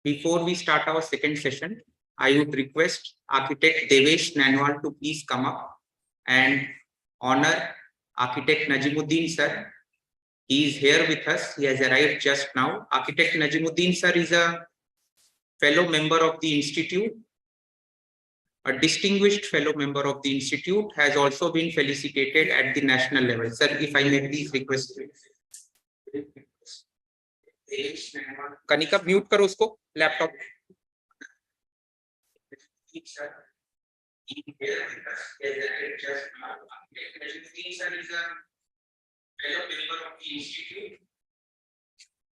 Before we start our second session, I would request Architect Devesh Nanwal to please come up and honor Architect Najimuddin sir. He is here with us. He has arrived just now. Architect Najimuddin sir is a fellow member of the Institute, a distinguished fellow member of the Institute, has also been felicitated at the national level. Sir, if I may please request you. Kanika, mute karo usko, laptop. Fellow member of the Institute,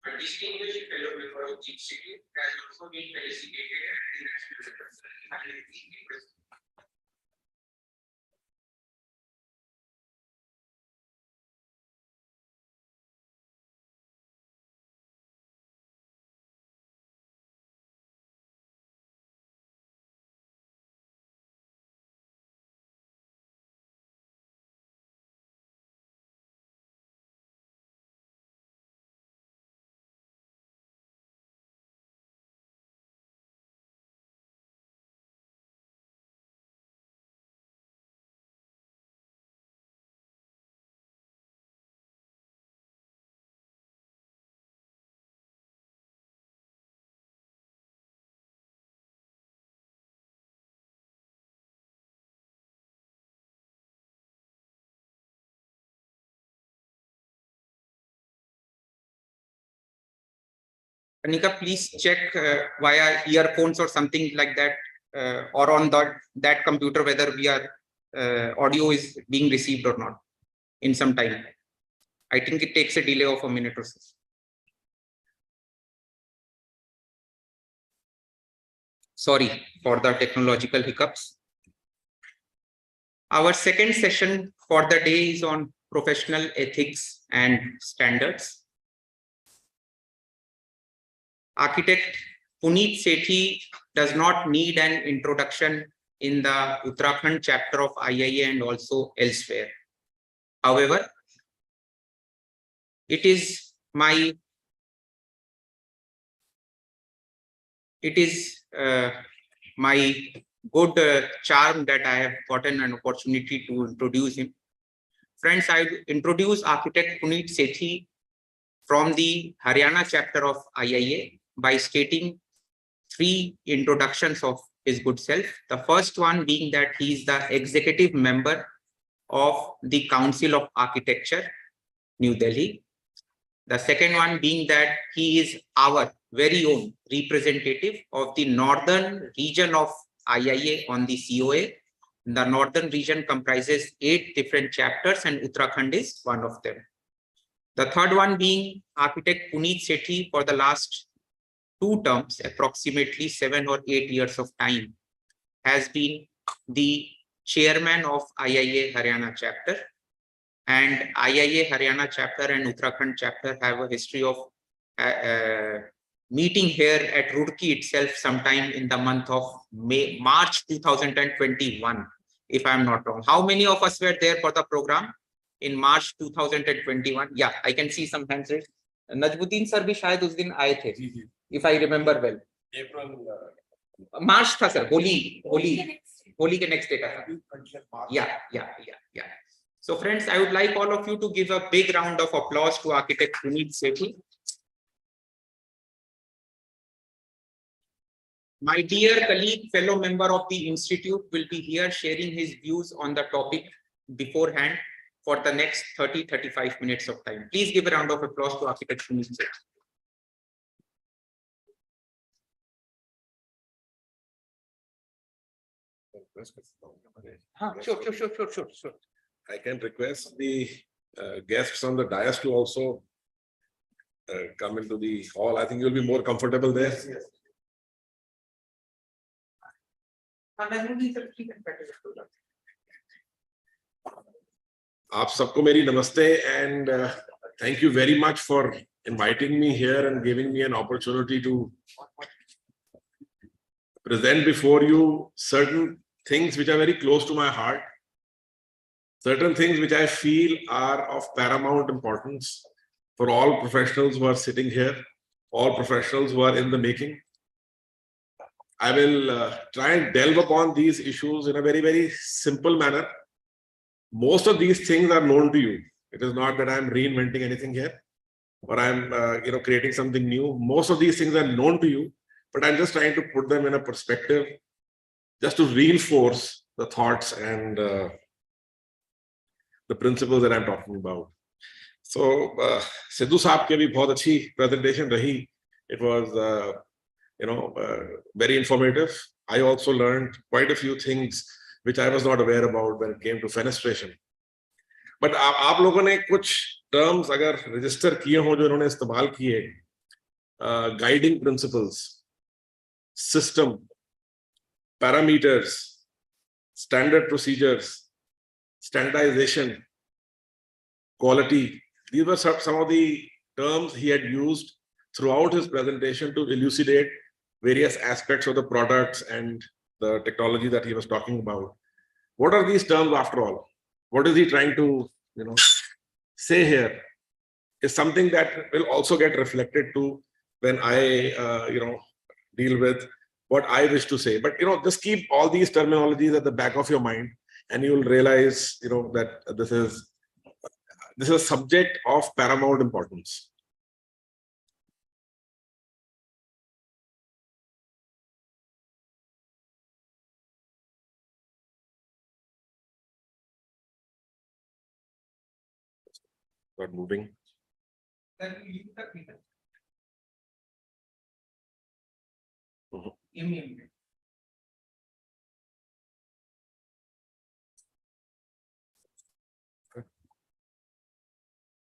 a distinguished fellow member of the Institute, has also been felicitated at the national level. Kanika, please check via earphones or something like that, or on that computer whether we are audio is being received or not in some time. I think it takes a delay of a minute or so. Sorry for the technological hiccups. Our second session for the day is on professional ethics and standards. Architect Puneet Sethi does not need an introduction in the Uttarakhand chapter of IIA and also elsewhere. However, it is my good charm that I have gotten an opportunity to introduce him. Friends, I introduce Architect Puneet Sethi from the Haryana chapter of IIA by stating three introductions of his good self. The first one being that he is the executive member of the Council of Architecture, New Delhi. The second one being that he is our very own representative of the northern region of IIA on the COA. The northern region comprises 8 different chapters and Uttarakhand is one of them. The third one being Architect Puneet Sethi for the last 2 terms, approximately 7 or 8 years of time, has been the chairman of IIA Haryana chapter. And IIA Haryana chapter and Uttarakhand chapter have a history of meeting here at Roorkee itself sometime in the month of March 2021, if I'm not wrong. How many of us were there for the program in March 2021? Yeah, I can see some hands raised. Najmuddin sir bhi shayad us din aaye the, if I remember well. April. March tha sir, Holi ke next day ka tha. Yeah. So friends, I would like all of you to give a big round of applause to Architect Puneet Sethi. My dear colleague, fellow member of the Institute will be here sharing his views on the topic beforehand for the next 30-35 minutes of time. Please give a round of applause to Architect Puneet Sethi. Sure. I can request the guests on the dais to also come into the hall. I think you'll be more comfortable there. Yes. आप सबको मेरी नमस्ते and thank you very much for inviting me here and giving me an opportunity to present before you certain things which are very close to my heart. Certain things which I feel are of paramount importance for all professionals who are sitting here, all professionals who are in the making. I will try and delve upon these issues in a very, very simple manner. Most of these things are known to you. It is not that I'm reinventing anything here, or I'm creating something new. Most of these things are known to you, but I'm just trying to put them in a perspective, just to reinforce the thoughts and the principles that I'm talking about. So, Sidhu Saab ke bhi bahut achhi presentation rahi. It was, very informative. I also learned quite a few things which I was not aware about when it came to fenestration. But आप लोगों ने कुछ terms अगर register किए हो जो इन्होंने इस्तेमाल किए, guiding principles, system, parameters, standard procedures, standardization, quality. These were some of the terms he had used throughout his presentation to elucidate various aspects of the products and the technology that he was talking about. What are these terms after all? What is he trying to, say here? Is something that will also get reflected to when I, deal with what I wish to say. But, just keep all these terminologies at the back of your mind, and you will realize, that this is a subject of paramount importance. Not moving.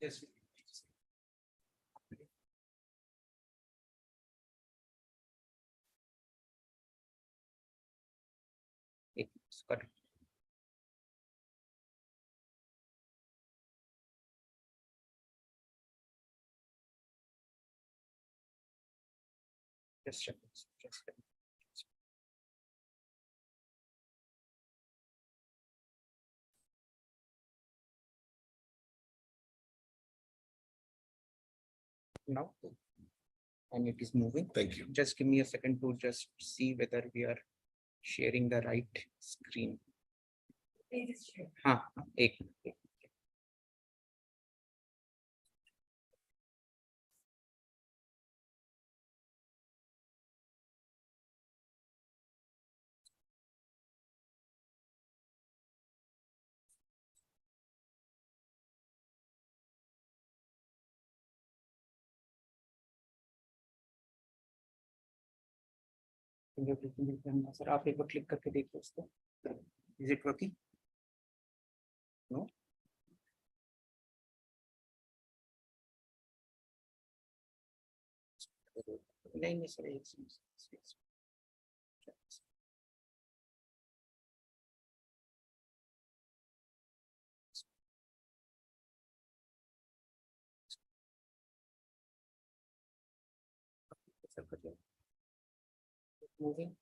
Yes. Correct. Just check. Just check. Now, and it is moving. Thank you. Just give me a second to just see whether we are sharing the right screen. हाँ, एक minute. Sir आप एक बार click करके देखिए उसको. Is it working? No. नहीं sir एक moving.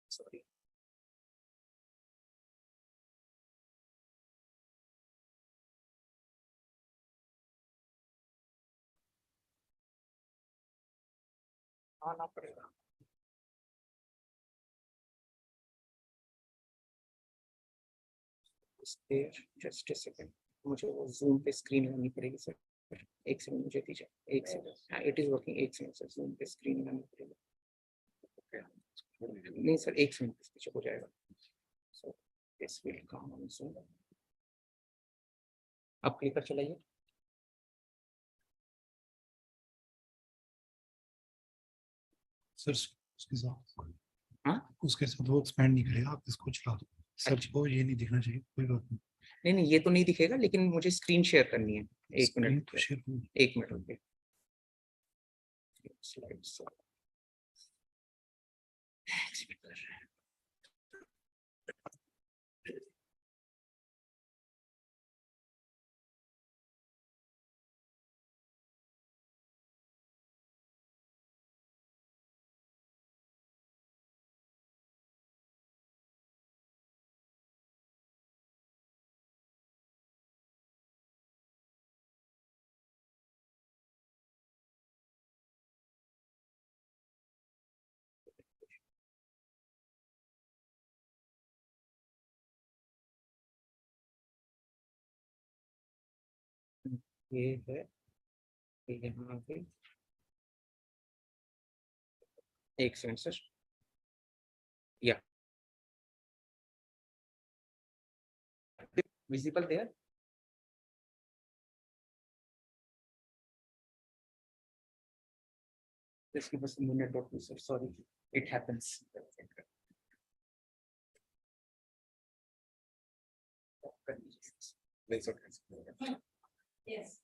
Sorry. आना पड़ेगा. Just a second. मुझे वो Zoom पे स्क्रीन लगानी पड़ेगी सर. एक सेकंड मुझे दीजिए. एक सेकंड. हाँ, it is working. एक सेकंड सर Zoom पे स्क्रीन लगानी पड़ेगी. नहीं सर एक सेकंड पीछे हो जाएगा. So this will come on Zoom. आप क्लिक कर चलाइए. सर उसके साथ हाँ? उसके साथ वो एक्सपैंड नहीं करेगा. आप इसको चला दो. सर्च को ये नहीं दिखना चाहिए. कोई बात नहीं. नहीं ये तो नहीं दिखेगा लेकिन मुझे स्क्रीन शेयर करनी है. एक मिनट. तो शेयर करो. एक मिनट रुकिए. स्लाइड्स एग्जीक्यूट कर रहे हैं. ये है, ये यहाँ पे एक सेकंड सर, या visible there? Just give us a minute or two, sir. Sorry, it happens. It's okay. Yes.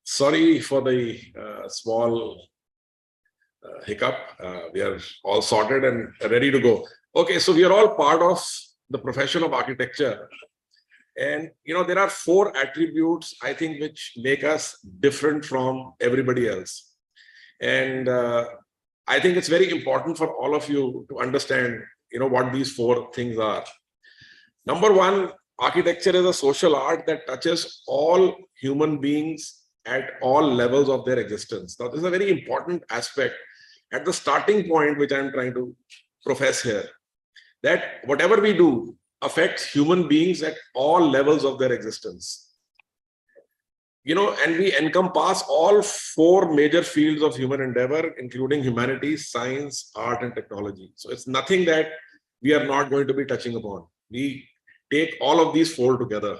Sorry for the small hiccup. We are all sorted and ready to go. Okay, so we are all part of the profession of architecture. And there are 4 attributes, I think, which make us different from everybody else. And I think it's very important for all of you to understand, what these 4 things are. Number 1, architecture is a social art that touches all human beings at all levels of their existence. Now, this is a very important aspect at the starting point, which I'm trying to profess here, that whatever we do affects human beings at all levels of their existence. And we encompass all 4 major fields of human endeavor, including humanities, science, art, and technology. So it's nothing that we are not going to be touching upon. We take all of these 4 together.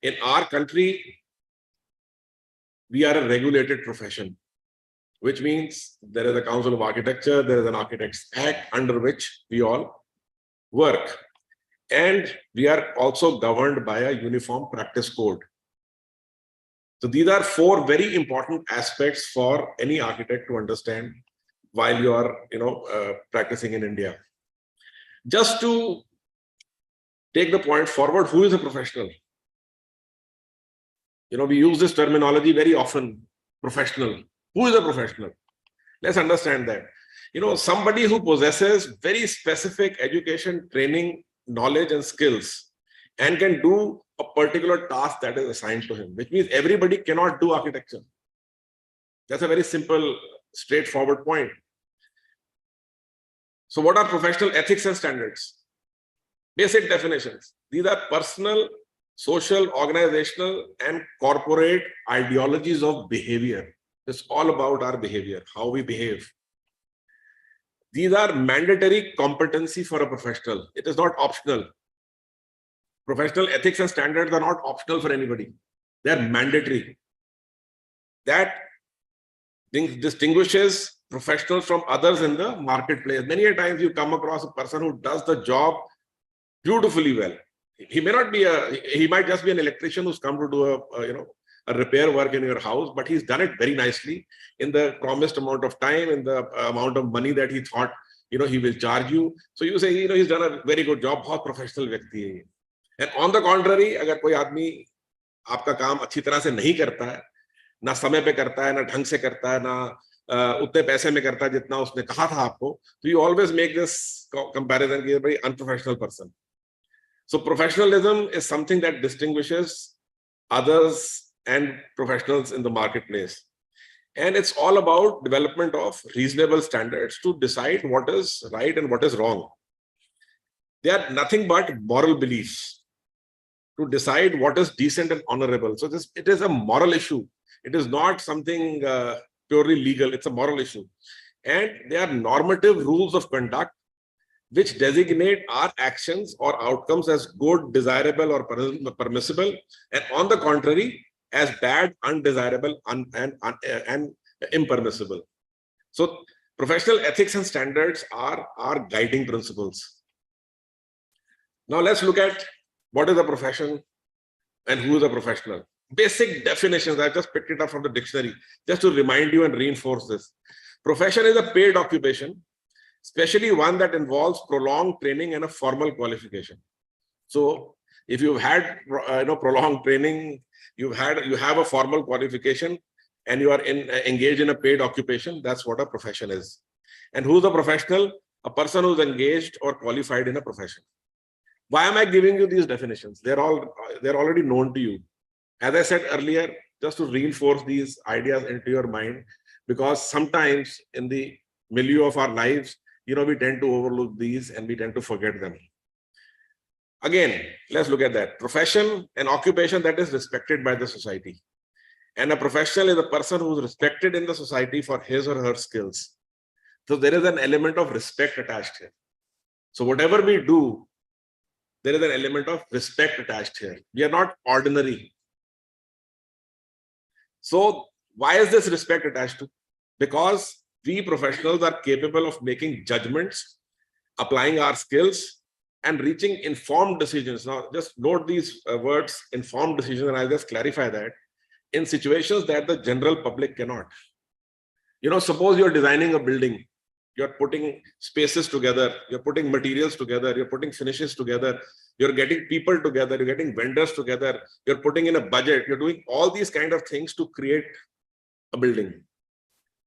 In our country, we are a regulated profession, which means there is a Council of Architecture, there is an Architects Act under which we all work. And we are also governed by a uniform practice code. So these are 4 very important aspects for any architect to understand while you are, practicing in India. Just to take the point forward, who is a professional? We use this terminology very often, professional. Who is a professional? Let's understand that. Somebody who possesses very specific education, training, knowledge, and skills, and can do a particular task that is assigned to him, which means everybody cannot do architecture. That's a very simple, straightforward point. So what are professional ethics and standards? Basic definitions. These are personal, social, organizational, and corporate ideologies of behavior. It's all about our behavior, how we behave. These are mandatory competency for a professional. It is not optional. Professional ethics and standards are not optional for anybody. They are mandatory. That distinguishes professionals from others in the marketplace. Many a times you come across a person who does the job beautifully well. He may not be he might just be an electrician who's come to do a repair work in your house, but he's done it very nicely in the promised amount of time, in the amount of money that he thought, he will charge you. So you say, he's done a very good job, बहुत professional व्यक्ति है. And on the contrary, अगर कोई आदमी आपका काम अच्छी तरह से नहीं करता है, ना समय पे करता है, ना ढंग से करता है, ना उतने पैसे में करता है जितना उसने कहा था आपको, तो you always make this comparison कि very unprofessional person. So professionalism is something that distinguishes others and professionals in the marketplace. And it's all about development of reasonable standards to decide what is right and what is wrong. They are nothing but moral beliefs to decide what is decent and honorable. So it is a moral issue. It is not something purely legal. It's a moral issue. And they are normative rules of conduct which designate our actions or outcomes as good, desirable, or permissible, and on the contrary, as bad, undesirable, and impermissible. So professional ethics and standards are our guiding principles. Now let's look at what is a profession and who is a professional. Basic definitions, I just picked it up from the dictionary, just to remind you and reinforce this. Profession is a paid occupation, especially one that involves prolonged training and a formal qualification. So if you've had prolonged training, you have a formal qualification, and you are engaged in a paid occupation, that's what a profession is. And who's a professional? A person who's engaged or qualified in a profession. Why am I giving you these definitions? They're already known to you. As I said earlier, just to reinforce these ideas into your mind, because sometimes in the milieu of our lives, we tend to overlook these and we tend to forget them. Again, let's look at that. Profession, an occupation that is respected by the society. And a professional is a person who is respected in the society for his or her skills. So there is an element of respect attached here. So whatever we do, there is an element of respect attached here. We are not ordinary. So why is this respect attached to? Because we professionals are capable of making judgments, applying our skills, and reaching informed decisions. Now, just note these words, informed decisions, and I'll just clarify that in situations that the general public cannot. Suppose you're designing a building, you're putting spaces together, you're putting materials together, you're putting finishes together, you're getting people together, you're getting vendors together, you're putting in a budget, you're doing all these kind of things to create a building.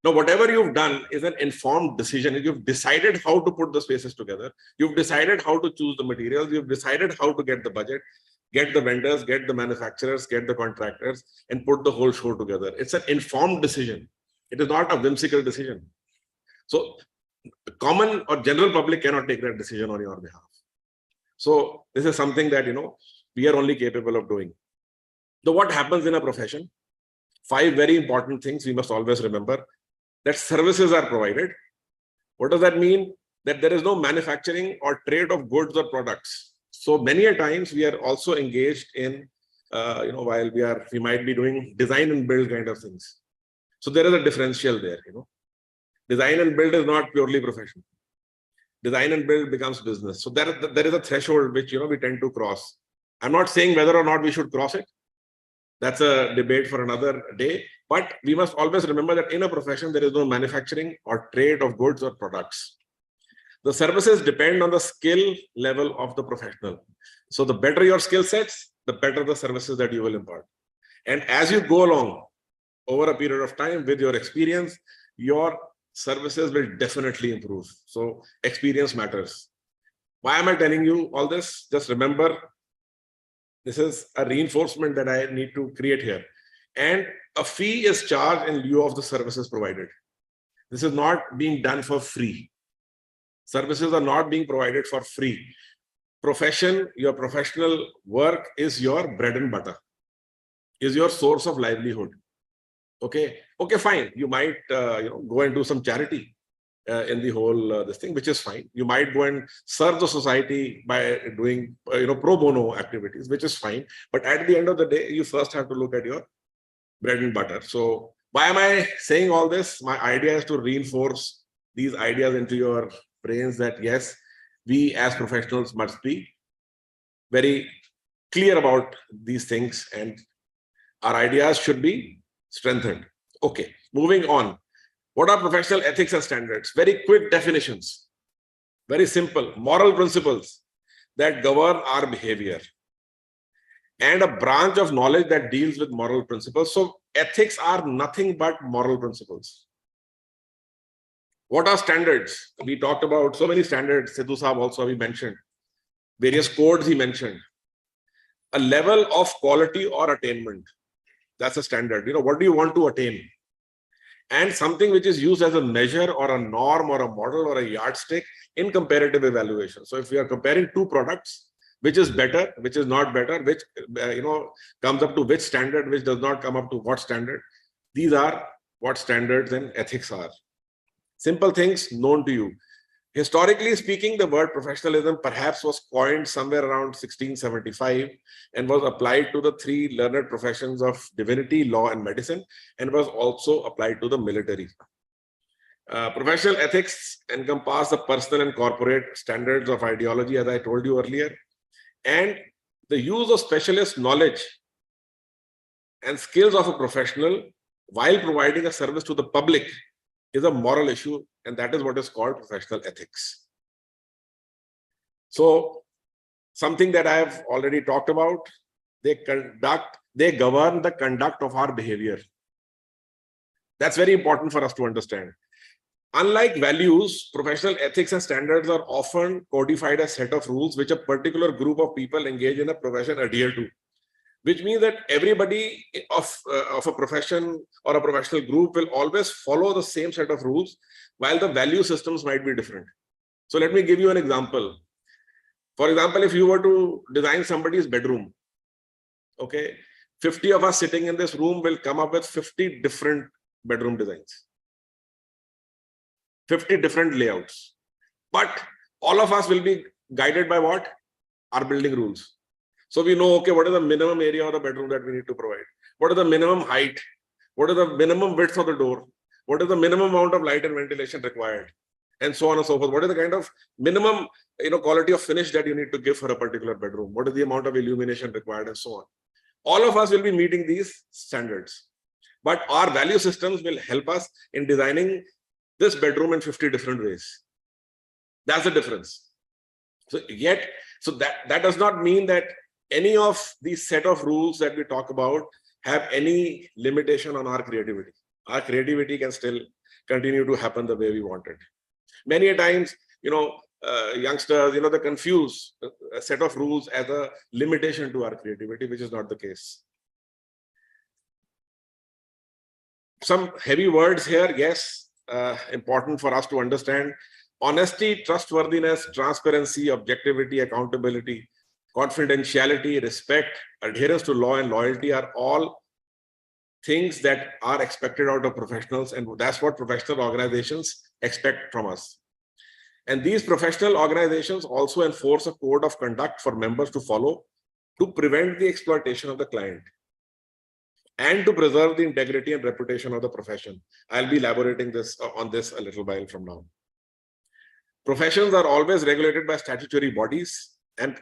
Now, whatever you've done is an informed decision. You've decided how to put the spaces together. You've decided how to choose the materials. You've decided how to get the budget, get the vendors, get the manufacturers, get the contractors, and put the whole show together. It's an informed decision. It is not a whimsical decision. So the common or general public cannot take that decision on your behalf. So this is something that, we are only capable of doing. So what happens in a profession? 5 very important things we must always remember. That services are provided. What does that mean? That there is no manufacturing or trade of goods or products. So many a times we are also engaged in, while we might be doing design and build kind of things. So there is a differential there, Design and build is not purely professional. Design and build becomes business. So there is a threshold which, we tend to cross. I'm not saying whether or not we should cross it. That's a debate for another day. But we must always remember that in a profession, there is no manufacturing or trade of goods or products. The services depend on the skill level of the professional. So the better your skill sets, the better the services that you will impart. And as you go along over a period of time with your experience, your services will definitely improve. So experience matters. Why am I telling you all this? Just remember, this is a reinforcement that I need to create here. And a fee is charged in lieu of the services provided. This is not being done for free. Services are not being provided for free. Profession, your professional work is your bread and butter, is your source of livelihood. Okay, fine. You might go and do some charity in the whole this thing, which is fine. You might go and serve the society by doing pro bono activities, which is fine. But at the end of the day, you first have to look at your bread and butter. So why am I saying all this? My idea is to reinforce these ideas into your brains that yes, we as professionals must be very clear about these things and our ideas should be strengthened. Okay, moving on. What are professional ethics and standards? Very quick definitions. Very simple. Moral principles that govern our behavior. And a branch of knowledge that deals with moral principles. So ethics are nothing but moral principles. What are standards? We talked about so many standards. Sidhu Saab also we mentioned. Various codes he mentioned. A level of quality or attainment. That's a standard. What do you want to attain? And something which is used as a measure or a norm or a model or a yardstick in comparative evaluation. So if we are comparing two products, which is better, which is not better, which comes up to which standard, which does not come up to what standard. These are what standards and ethics are. Simple things known to you. Historically speaking, the word professionalism perhaps was coined somewhere around 1675 and was applied to the 3 learned professions of divinity, law, and medicine, and was also applied to the military. Professional ethics encompass the personal and corporate standards of ideology, as I told you earlier, and the use of specialist knowledge and skills of a professional while providing a service to the public is a moral issue, and that is what is called professional ethics. So something that I have already talked about, they govern the conduct of our behavior. That's very important for us to understand. Unlike values, professional ethics and standards are often codified as a set of rules which a particular group of people engaged in a profession adhere to. Which means that everybody of a profession or a professional group will always follow the same set of rules, while the value systems might be different. So let me give you an example. For example, if you were to design somebody's bedroom, okay, 50 of us sitting in this room will come up with 50 different bedroom designs, 50 different layouts. But all of us will be guided by what? Our building rules. So we know, okay, what is the minimum area of the bedroom that we need to provide? What is the minimum height? What is the minimum width of the door? What is the minimum amount of light and ventilation required? And so on and so forth. What is the kind of minimum, quality of finish that you need to give for a particular bedroom? What is the amount of illumination required and so on? All of us will be meeting these standards. But our value systems will help us in designing this bedroom in 50 different ways. That's the difference. So that does not mean that any of these set of rules that we talk about have any limitation on our creativity. Our creativity can still continue to happen the way we want it. Many a times, youngsters, they confuse a set of rules as a limitation to our creativity, which is not the case. Some heavy words here, yes, important for us to understand. Honesty, trustworthiness, transparency, objectivity, accountability, confidentiality, respect, adherence to law and loyalty are all things that are expected out of professionals, and that's what professional organizations expect from us. And these professional organizations also enforce a code of conduct for members to follow to prevent the exploitation of the client and to preserve the integrity and reputation of the profession. I'll be elaborating on this a little while from now. Professions are always regulated by statutory bodies, and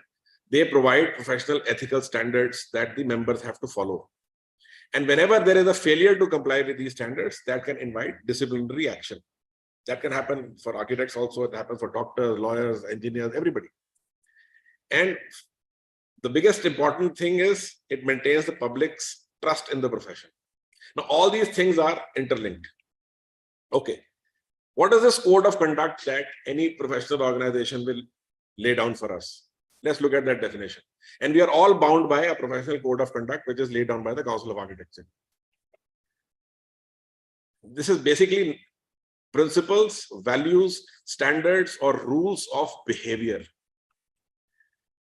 they provide professional ethical standards that the members have to follow. And whenever there is a failure to comply with these standards, that can invite disciplinary action. That can happen for architects also, it happens for doctors, lawyers, engineers, everybody. And the biggest important thing is it maintains the public's trust in the profession. Now, all these things are interlinked. Okay. What is this code of conduct that any professional organization will lay down for us? Let's look at that definition. And we are all bound by a professional code of conduct, which is laid down by the Council of Architecture. This is basically principles, values, standards, or rules of behavior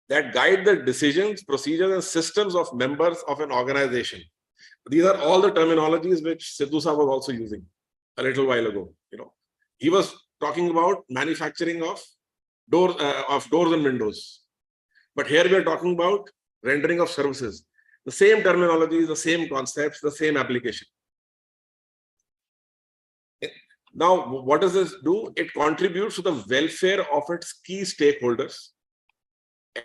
that guide the decisions, procedures, and systems of members of an organization. These are all the terminologies which Sidhu Sahab was also using a little while ago. He was talking about manufacturing of doors and windows. But here we are talking about rendering of services. The same terminology, the same concepts, the same application. Now, what does this do? It contributes to the welfare of its key stakeholders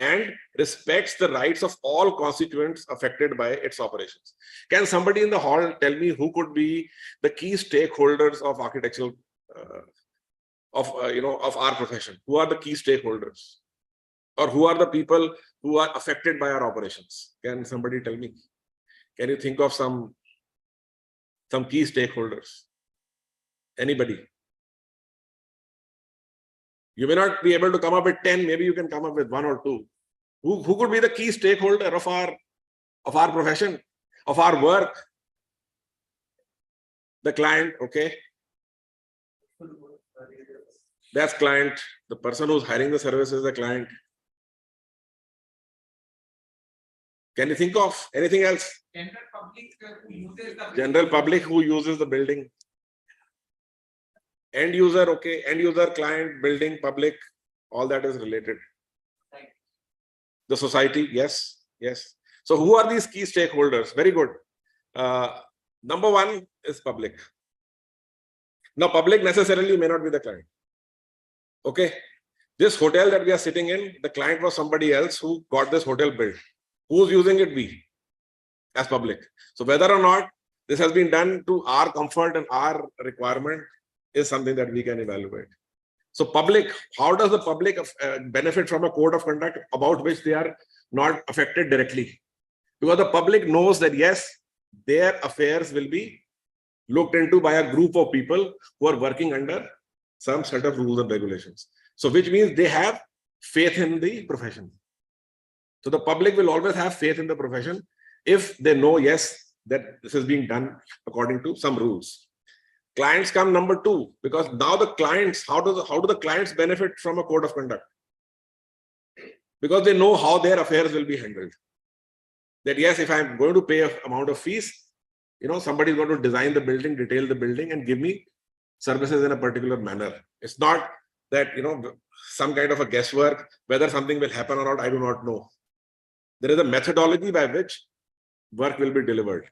and respects the rights of all constituents affected by its operations. Can somebody in the hall tell me who could be the key stakeholders of architectural, of our profession? Who are the key stakeholders? Or who are the people who are affected by our operations? Can somebody tell me? Can you think of some key stakeholders? Anybody? You may not be able to come up with 10, maybe you can come up with 1 or 2. Who could be the key stakeholder of our profession, of our work? The client, okay. That's client. The person who's hiring the service is the client. Can you think of anything else? General public who uses the building. End user, okay. End user, client, building, public, all that is related. The society, yes. So who are these key stakeholders? Very good. Number 1 is public. Now, public necessarily may not be the client. Okay. This hotel that we are sitting in, the client was somebody else who got this hotel built. Who's using it? We, as public. So whether or not this has been done to our comfort and our requirement is something that we can evaluate. So public, how does the public benefit from a code of conduct about which they are not affected directly? Because the public knows that yes, their affairs will be looked into by a group of people who are working under some set of rules and regulations. So which means they have faith in the profession. So the public will always have faith in the profession if they know, yes, that this is being done according to some rules. Clients come number 2, because now the clients, how do the clients benefit from a code of conduct? because they know how their affairs will be handled. That yes, if I'm going to pay an amount of fees, somebody is going to design the building, detail the building, and give me services in a particular manner. It's not that, some kind of a guesswork, whether something will happen or not, I do not know. There is a methodology by which work will be delivered.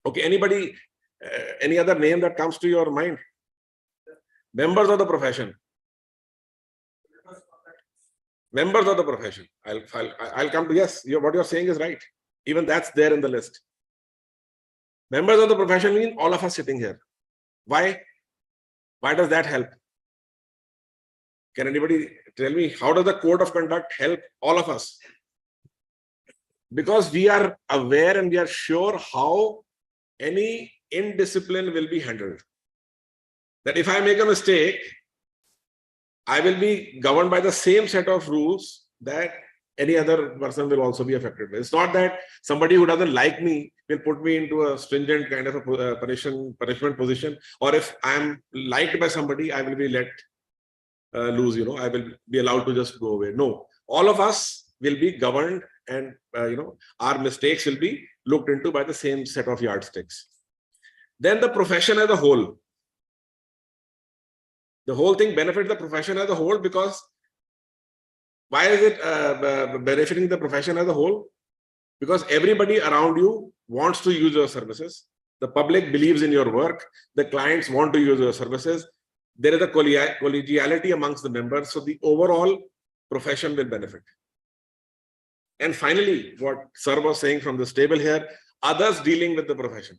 Okay, anybody, any other name that comes to your mind? Members of the profession. Members of the profession. I'll come to, yes, what you're saying is right. Even that's there in the list. Members of the profession mean all of us sitting here. Why? Why does that help? Can anybody tell me, how does the code of conduct help all of us? Because we are aware and we are sure how any indiscipline will be handled. That if I make a mistake, I will be governed by the same set of rules that any other person will also be affected by. It's not that somebody who doesn't like me will put me into a stringent kind of a punishment position, or if I'm liked by somebody, I will be let loose, I will be allowed to just go away. No, all of us will be governed, and our mistakes will be looked into by the same set of yardsticks. Then the profession as a whole. The whole thing benefits the profession as a whole, because why is it benefiting the profession as a whole? Because everybody around you wants to use your services. The public believes in your work. The clients want to use your services. There is a collegiality amongst the members. So the overall profession will benefit. And finally, what Sir was saying from this table here, others dealing with the profession.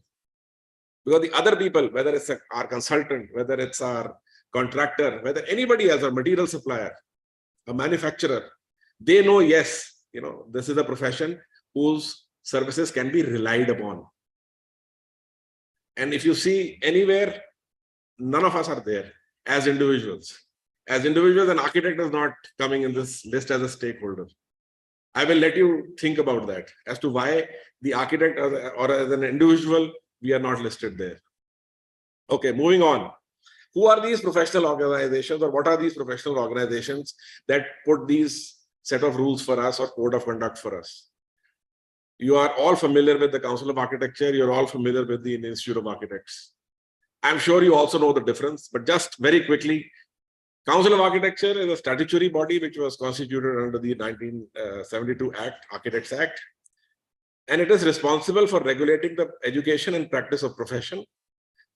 Because the other people, whether it's our consultant, whether it's our contractor, whether anybody else, a material supplier, a manufacturer, they know, yes, this is a profession whose services can be relied upon. And if you see anywhere, none of us are there as individuals. As individuals, an architect is not coming in this list as a stakeholder. I will let you think about that as to why the architect or as an individual, we are not listed there. Okay, moving on. Who are these professional organizations, or what are these professional organizations that put these set of rules for us or code of conduct for us? You are all familiar with the Council of Architecture. You're all familiar with the Institute of Architects. I'm sure you also know the difference, but just very quickly, Council of Architecture is a statutory body which was constituted under the 1972 Act, Architects Act, and it is responsible for regulating the education and practice of profession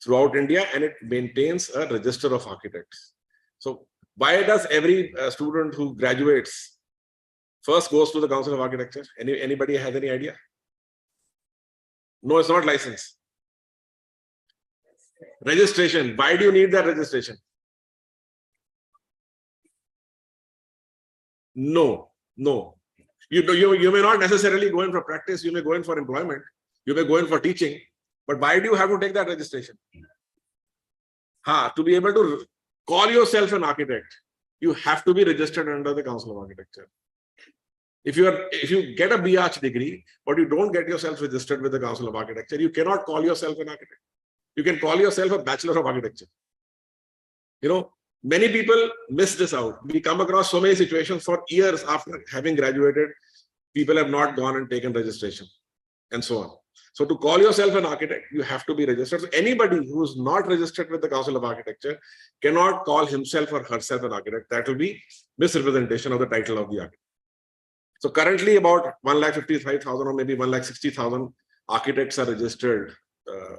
throughout India, and it maintains a register of architects. So why does every student who graduates first goes to the Council of Architecture? Anybody has any idea? No, it's not license. Registration. Why do you need that registration? No. You may not necessarily go in for practice. You may go in for employment. You may go in for teaching. But why do you have to take that registration? To be able to call yourself an architect, you have to be registered under the Council of Architecture. If you get a BArch degree, but you don't get yourself registered with the Council of Architecture, you cannot call yourself an architect. You can call yourself a Bachelor of Architecture. Many people miss this out. We come across so many situations for years after having graduated, people have not gone and taken registration and so on. So to call yourself an architect, you have to be registered. So anybody who is not registered with the Council of Architecture cannot call himself or herself an architect. That will be misrepresentation of the title of the architect. So currently about 1,55,000 or maybe 1,60,000 architects are registered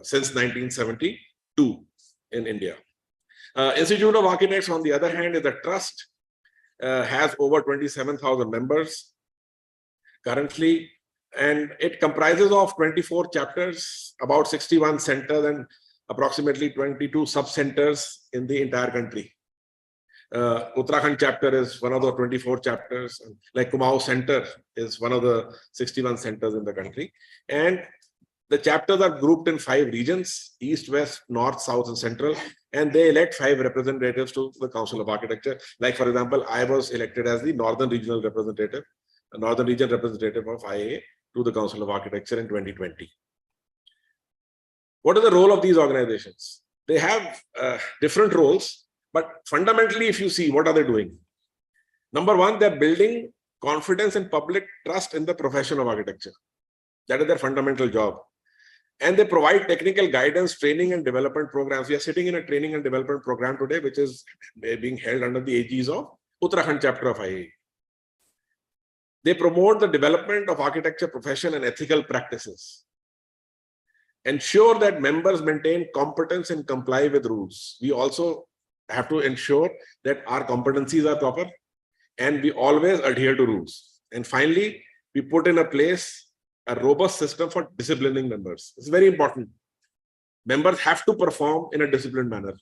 since 1972 in India. Institute of Architects, on the other hand, is a trust, has over 27,000 members currently, and it comprises of 24 chapters, about 61 centers, and approximately 22 sub-centers in the entire country. Uttarakhand chapter is one of the 24 chapters, like Kumaon Center is one of the 61 centers in the country. And the chapters are grouped in 5 regions: East, West, North, South, and Central. And they elect 5 representatives to the Council of Architecture. Like, for example, I was elected as the Northern Regional Representative, the Northern Region Representative of IAA to the Council of Architecture in 2020. What is the role of these organizations? They have different roles, but fundamentally, if you see, what are they doing? Number one, they're building confidence and public trust in the profession of architecture. That is their fundamental job. And they provide technical guidance, training and development programs. We are sitting in a training and development program today, which is being held under the aegis of Uttarakhand chapter of IAA. They promote the development of architecture profession and ethical practices. Ensure that members maintain competence and comply with rules. We also have to ensure that our competencies are proper and we always adhere to rules. And finally, we put in a place a robust system for disciplining members. It's very important. Members have to perform in a disciplined manner.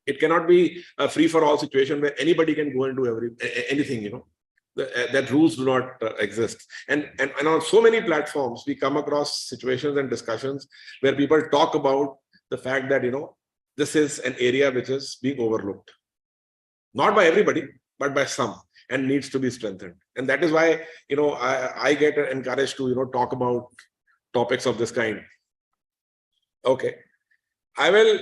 It cannot be a free-for-all situation where anybody can go and do anything, you know. That rules do not exist. And on so many platforms, we come across situations and discussions where people talk about the fact that, you know, this is an area which is being overlooked. Not by everybody, but by some, and needs to be strengthened. And that is why, you know, I get encouraged to, you know, talk about topics of this kind. Okay. I will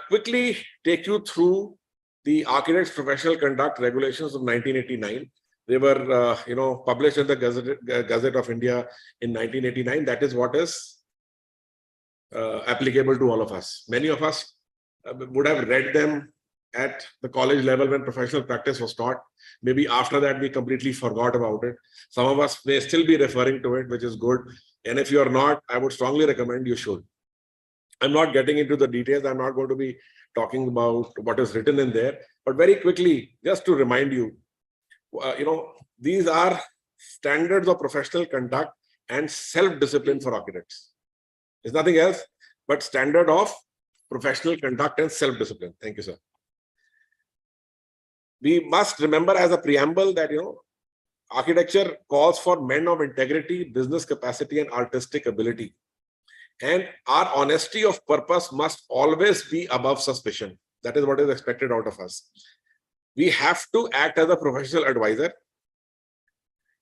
quickly take you through the Architects Professional Conduct Regulations of 1989. They were, you know, published in the Gazette of India in 1989. That is what is applicable to all of us. Many of us would have read them at the college level when professional practice was taught. Maybe after that, we completely forgot about it. Some of us may still be referring to it, which is good. And if you are not, I would strongly recommend you should. I'm not getting into the details. I'm not going to be talking about what is written in there. But very quickly, just to remind you, you know, these are standards of professional conduct and self-discipline for architects. There's nothing else but standard of professional conduct and self-discipline. Thank you, sir. We must remember as a preamble that, you know, architecture calls for men of integrity, business capacity, and artistic ability. And our honesty of purpose must always be above suspicion. That is what is expected out of us. We have to act as a professional advisor.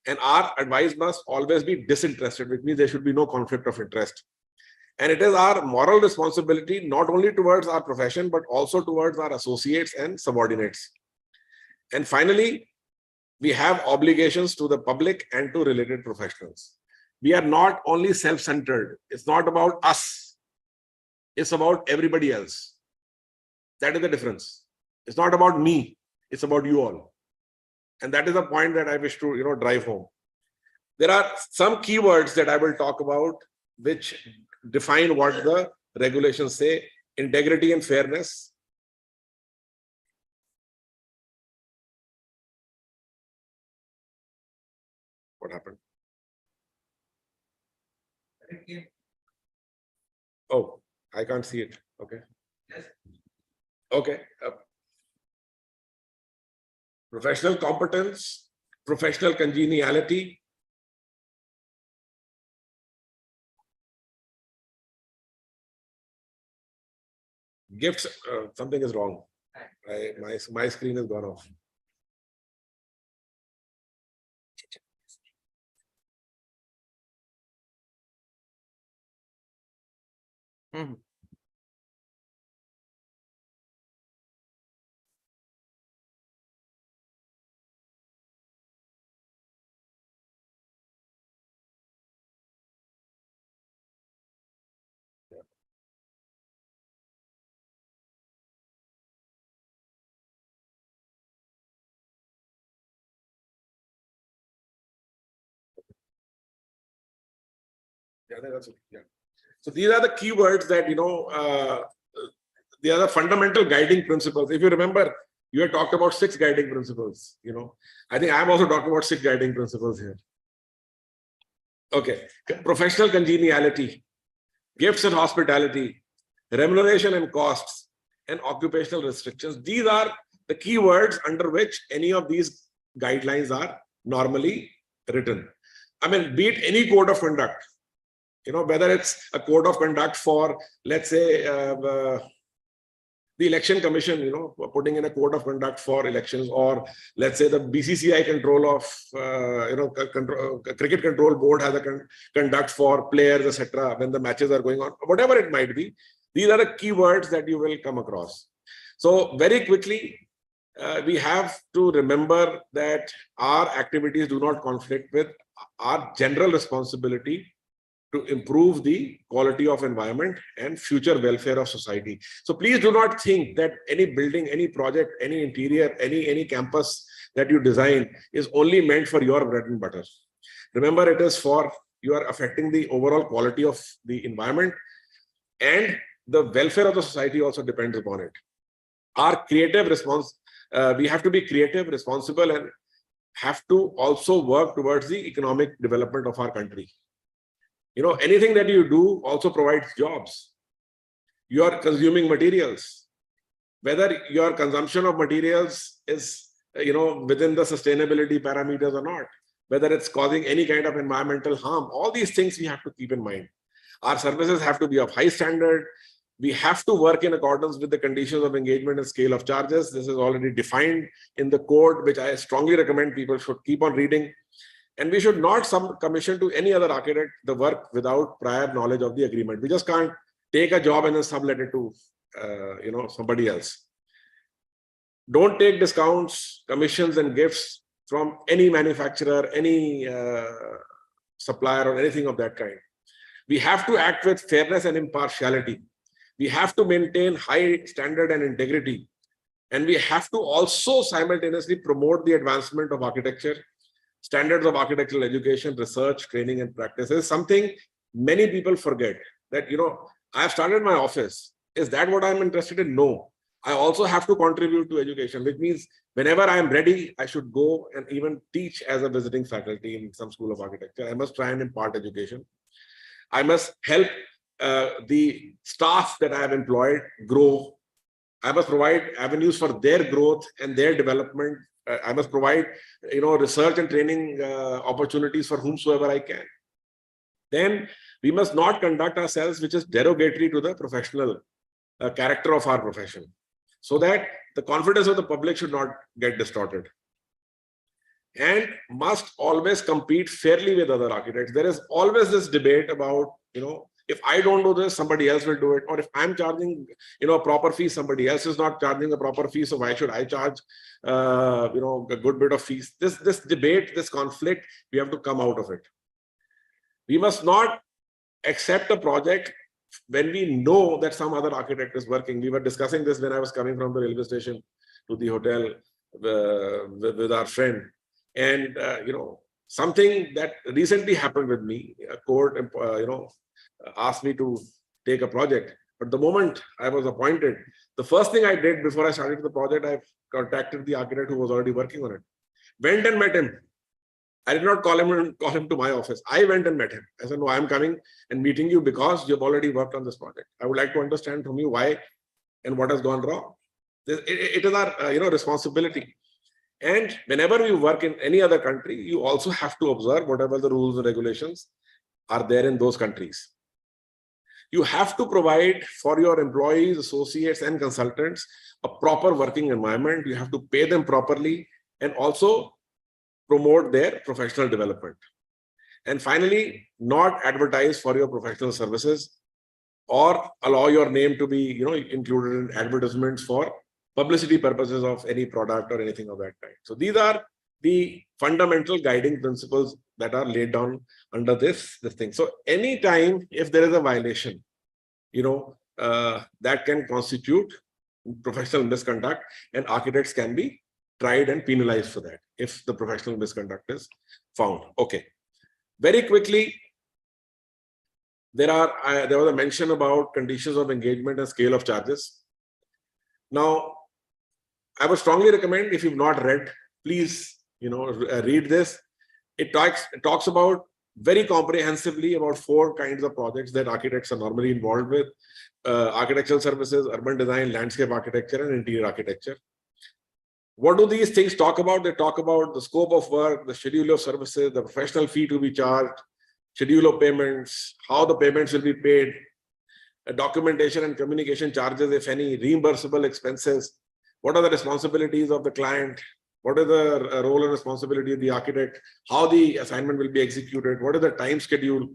And our advice must always be disinterested, which means there should be no conflict of interest. And it is our moral responsibility, not only towards our profession, but also towards our associates and subordinates. And finally, we have obligations to the public and to related professionals. We are not only self-centered. It's not about us. It's about everybody else. That is the difference. It's not about me. It's about you all. And that is the point that I wish to, you know, drive home. There are some keywords that I will talk about which define what the regulations say: integrity and fairness. What happened? Oh, I can't see it. Okay. Yes. Okay. Professional competence, professional congeniality. Gifts, something is wrong. My screen has gone off. Mm-hmm. Yeah, that's okay. Yeah. So these are the keywords that, you know, they are the fundamental guiding principles. If you remember, you had talked about 6 guiding principles. You know, I think I'm also talking about 6 guiding principles here. Okay, professional congeniality, gifts and hospitality, remuneration and costs, and occupational restrictions. These are the keywords under which any of these guidelines are normally written. I mean, be it any code of conduct. You know, whether it's a code of conduct for, let's say, the election commission, you know, putting in a code of conduct for elections, or let's say the BCCI control of, you know, cricket control board has a conduct for players, etc. when the matches are going on, whatever it might be. These are the keywords that you will come across. So very quickly, we have to remember that our activities do not conflict with our general responsibility to improve the quality of environment and future welfare of society. So please do not think that any building, any project, any interior, any campus that you design is only meant for your bread and butter. Remember, it is for you are affecting the overall quality of the environment, and the welfare of the society also depends upon it. Our creative response, we have to be creative, responsible, and have to also work towards the economic development of our country. You know, anything that you do also provides jobs. You are consuming materials. Whether your consumption of materials is, within the sustainability parameters or not, whether it's causing any kind of environmental harm, all these things we have to keep in mind. Our services have to be of high standard. We have to work in accordance with the conditions of engagement and scale of charges. This is already defined in the code, which I strongly recommend people should keep on reading. And we should not commission to any other architect the work without prior knowledge of the agreement. We just can't take a job and then sublet it to somebody else. Don't take discounts, commissions, and gifts from any manufacturer, any supplier, or anything of that kind. We have to act with fairness and impartiality. We have to maintain high standard and integrity. And we have to also simultaneously promote the advancement of architecture, standards of architectural education, research, training, and practices. Something many people forget that, I've started my office. Is that what I'm interested in? No. I also have to contribute to education, which means whenever I'm ready, I should go and even teach as a visiting faculty in some school of architecture. I must try and impart education. I must help the staff that I have employed grow. I must provide avenues for their growth and their development. I must provide, research and training opportunities for whomsoever I can. Then we must not conduct ourselves which is derogatory to the professional character of our profession, so that the confidence of the public should not get distorted. And must always compete fairly with other architects. There is always this debate about, if I don't do this, somebody else will do it. Or if I'm charging, a proper fee, somebody else is not charging a proper fee. So why should I charge, a good bit of fees? This debate, this conflict, we have to come out of it. We must not accept a project when we know that some other architect is working. We were discussing this when I was coming from the railway station to the hotel with our friend. And, something that recently happened with me, a court, asked me to take a project. But the moment I was appointed, the first thing I did before I started the project, I contacted the architect who was already working on it. Went and met him. I did not call him to my office. I went and met him. I said, no, I'm coming and meeting you because you've already worked on this project. I would like to understand from you why and what has gone wrong. It is our responsibility. And whenever you work in any other country, you also have to observe whatever the rules and regulations are there in those countries. You have to provide for your employees, associates, and consultants a proper working environment. You have to pay them properly and also promote their professional development. And finally, not advertise for your professional services or allow your name to be included in advertisements for publicity purposes of any product or anything of that kind. So these are the fundamental guiding principles that are laid down under this thing. So anytime if there is a violation, that can constitute professional misconduct, and architects can be tried and penalized for that if the professional misconduct is found. Okay. Very quickly, there was a mention about conditions of engagement and scale of charges. Now, I would strongly recommend, if you've not read, please, read this. It talks about very comprehensively about 4 kinds of projects that architects are normally involved with: architectural services, urban design, landscape architecture, and interior architecture. What do these things talk about? They talk about the scope of work, the schedule of services, the professional fee to be charged, schedule of payments, how the payments will be paid, documentation and communication charges, if any, reimbursable expenses. What are the responsibilities of the client? What is the role and responsibility of the architect? How the assignment will be executed? What is the time schedule?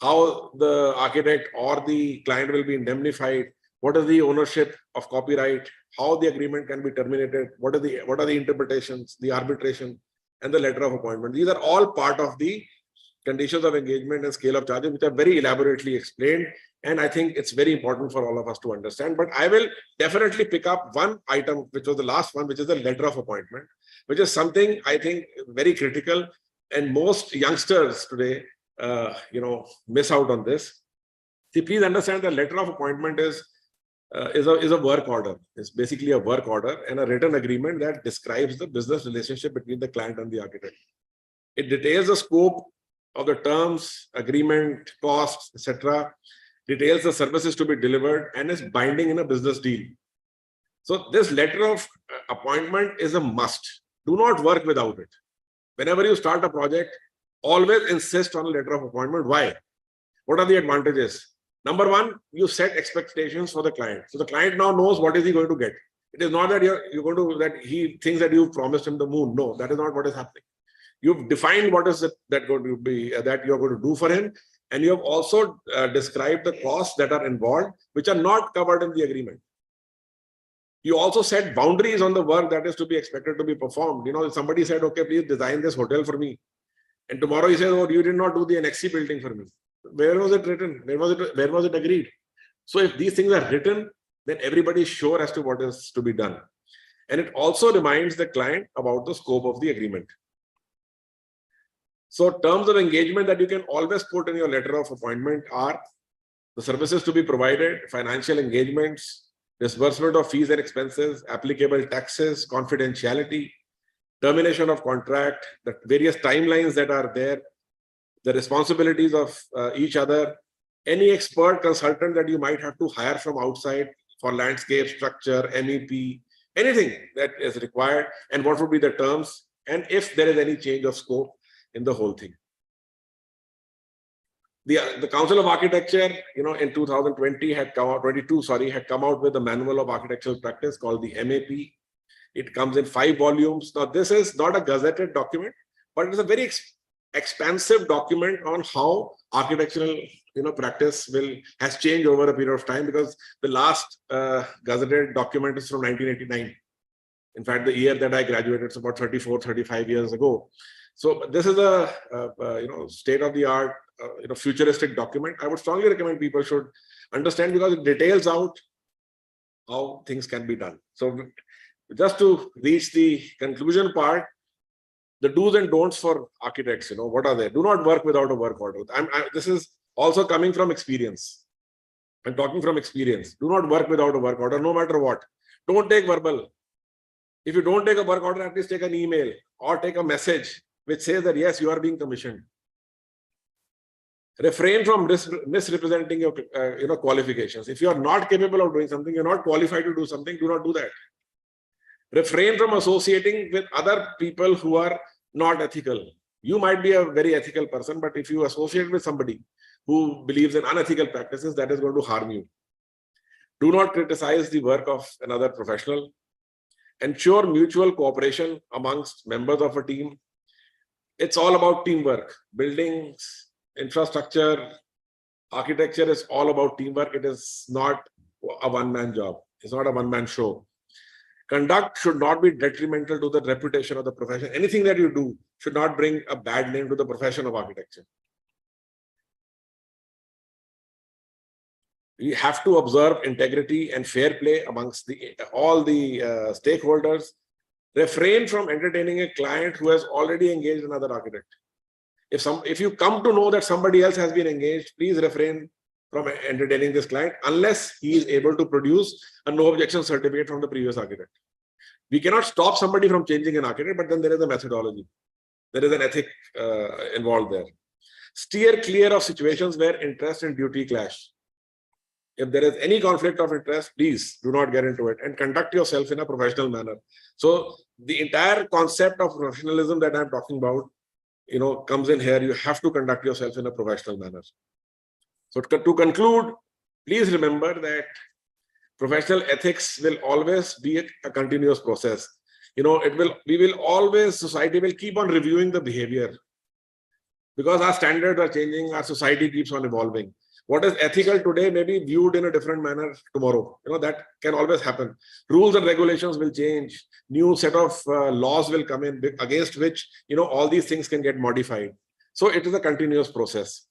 How the architect or the client will be indemnified? what is the ownership of copyright, how the agreement can be terminated, what are the interpretations, the arbitration, and the letter of appointment. These are all part of the conditions of engagement and scale of charges, which are very elaborately explained. And I think it's very important for all of us to understand. But I will definitely pick up one item, which was the last one, which is the letter of appointment, which is something I think very critical. And most youngsters today, miss out on this. See, please understand that letter of appointment is a work order. It's basically a work order and a written agreement that describes the business relationship between the client and the architect. It details the scope of the terms, agreement, costs, etc., details the services to be delivered, and is binding in a business deal. So this letter of appointment is a must. Do not work without it. Whenever you start a project, always insist on a letter of appointment. Why? What are the advantages? Number one, you set expectations for the client. So the client now knows what is he going to get. It is not that you're going to, that he thinks that you promised him the moon. No, that is not what is happening. You've defined what is that going to be, that you're going to do for him. And you have also described the costs that are involved, which are not covered in the agreement. You also set boundaries on the work that is to be expected to be performed. If somebody said, okay, please design this hotel for me. And tomorrow he says, oh, you did not do the NXC building for me. Where was it written? Where was it agreed? So if these things are written, then everybody is sure as to what is to be done. And it also reminds the client about the scope of the agreement. So terms of engagement that you can always put in your letter of appointment are the services to be provided, financial engagements, disbursement of fees and expenses, applicable taxes, confidentiality, termination of contract, the various timelines that are there, the responsibilities of each other, any expert consultant that you might have to hire from outside for landscape, structure, MEP, anything that is required, and what would be the terms, and if there is any change of scope in the whole thing. The Council of Architecture, in 2020 had come out, had come out with a manual of architectural practice called the MAP. It comes in 5 volumes. Now, this is not a gazetted document, but it's a very expansive document on how architectural practice has changed over a period of time, because the last gazetted document is from 1989. In fact, the year that I graduated is about 35 years ago. So this is a state-of-the-art, futuristic document. I would strongly recommend people should understand, because it details out how things can be done. So just to reach the conclusion part, the do's and don'ts for architects, what are they? Do not work without a work order. This is also coming from experience. I'm talking from experience. Do not work without a work order, no matter what. Don't take verbal. If you don't take a work order, at least take an email or take a message which says that, yes, you are being commissioned. Refrain from misrepresenting your qualifications. If you are not capable of doing something, you're not qualified to do something, do not do that. Refrain from associating with other people who are not ethical. You might be a very ethical person, but if you associate with somebody who believes in unethical practices, that is going to harm you. Do not criticize the work of another professional. Ensure mutual cooperation amongst members of a team. It's all about teamwork. Buildings, infrastructure, architecture is all about teamwork. It is not a one-man job. It's not a one-man show. Conduct should not be detrimental to the reputation of the profession. Anything that you do should not bring a bad name to the profession of architecture. We have to observe integrity and fair play amongst all the stakeholders. Refrain from entertaining a client who has already engaged another architect. If you come to know that somebody else has been engaged, please refrain from entertaining this client unless he is able to produce a no objection certificate from the previous architect. We cannot stop somebody from changing an architect, but then there is a methodology. There is an ethic involved there. Steer clear of situations where interest and duty clash. If there is any conflict of interest, please do not get into it and conduct yourself in a professional manner. So the entire concept of professionalism that I'm talking about, comes in here. You have to conduct yourself in a professional manner. So to conclude, please remember that professional ethics will always be a continuous process. Society will keep on reviewing the behavior, because our standards are changing, our society keeps on evolving. What is ethical today may be viewed in a different manner tomorrow. That can always happen. Rules and regulations will change. New set of laws will come in against which, all these things can get modified. So it is a continuous process.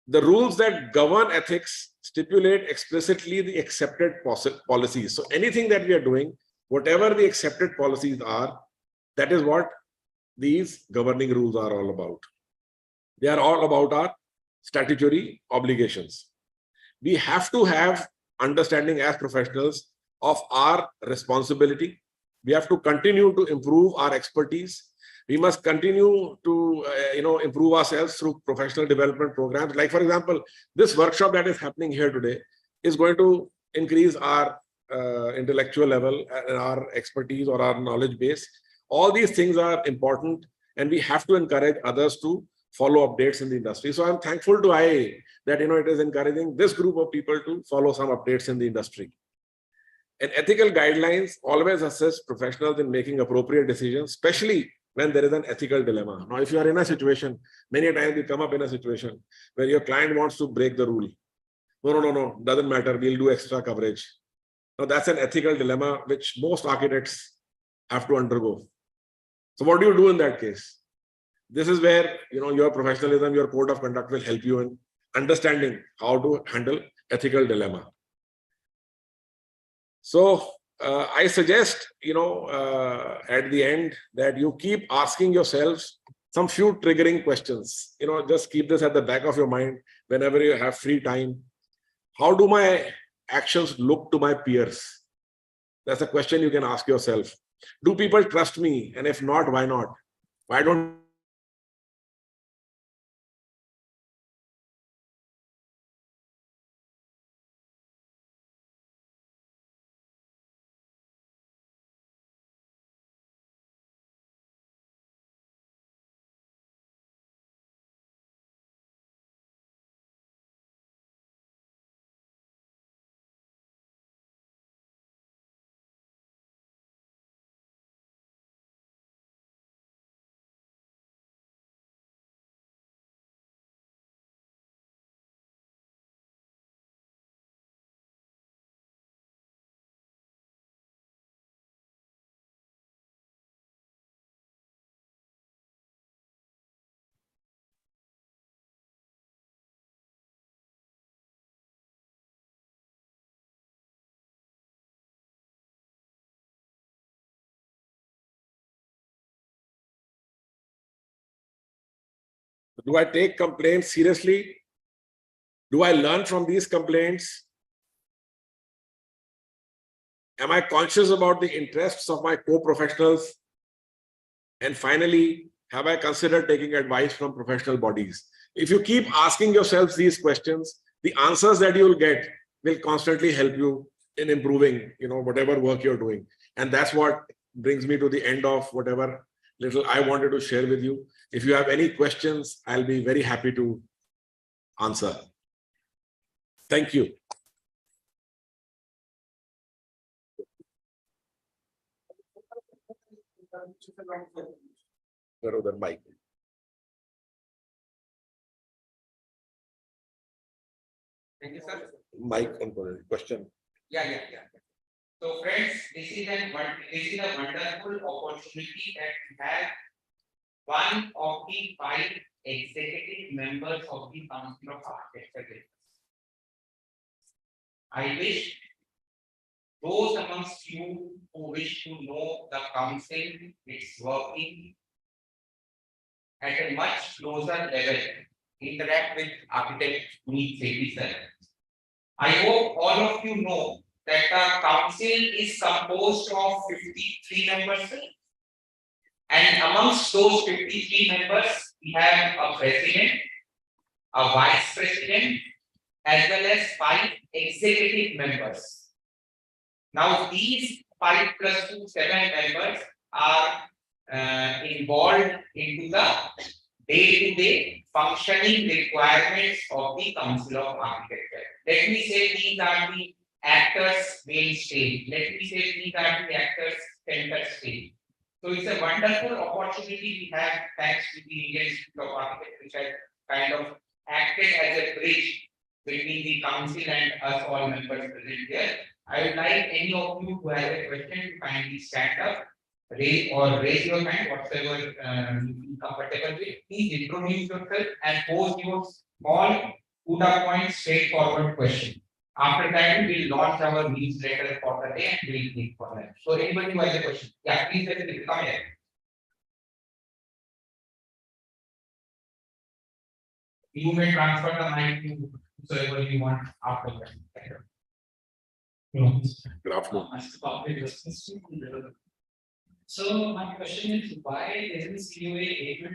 The rules that govern ethics stipulate explicitly the accepted policies. So anything that we are doing, whatever the accepted policies are, that is what these governing rules are all about. They are all about our statutory obligations. We have to have understanding as professionals of our responsibility. We have to continue to improve our expertise. We must continue to improve ourselves through professional development programs. Like, for example, this workshop that is happening here today is going to increase our intellectual level and our expertise or our knowledge base. All these things are important, and we have to encourage others to follow updates in the industry. So I'm thankful to IIA that it is encouraging this group of people to follow some updates in the industry. And ethical guidelines always assist professionals in making appropriate decisions, especially when there is an ethical dilemma. Now, if you are in a situation, many times you come up in a situation where your client wants to break the rule. No, doesn't matter, we'll do extra coverage. Now, that's an ethical dilemma which most architects have to undergo. So what do you do in that case? This is where your professionalism, your code of conduct will help you in understanding how to handle ethical dilemma. So I suggest, at the end that you keep asking yourselves some few triggering questions. Just keep this at the back of your mind whenever you have free time. How do my actions look to my peers? That's a question you can ask yourself. Do people trust me? And if not, why not? Why don't do I take complaints seriously? Do I learn from these complaints? Am I conscious about the interests of my co-professionals? And finally, have I considered taking advice from professional bodies? If you keep asking yourselves these questions, the answers that you will get will constantly help you in improving, whatever work you're doing. And that's what brings me to the end of whatever little I wanted to share with you. If you have any questions, I'll be very happy to answer. Thank you. Mike. Thank you, sir. Mike, question. Yeah. So friends, this is a wonderful opportunity that we have. One of the 5 executive members of the Council of Architecture. I wish those amongst you who wish to know the council, its working at a much closer level, interact with architect Puneet Sethi sir. I hope all of you know that the council is composed of 53 members. And amongst those 53 members, we have a president, a vice president, as well as 5 executive members. Now, these 5 plus 2, 7 members are involved into the day-to-day functioning requirements of the Council of Architecture. Let me say these are the actors main stage. Let me say these are the actors center stage. So it's a wonderful opportunity we have thanks to the Indian Institute of Architecture, which has kind of acted as a bridge between the council and us all members present here. I would like any of you who have a question to kindly stand up, raise your hand, whatever you feel comfortable with. Please introduce yourself and pose your all CUDA point straightforward question. After that, we will launch our newsletter for the day and we will click for that. So anybody who has a question, yeah, please let me come here. You may transfer the mic to whoever you want after that. Thank you. Good afternoon. So my question is, why isn't COA able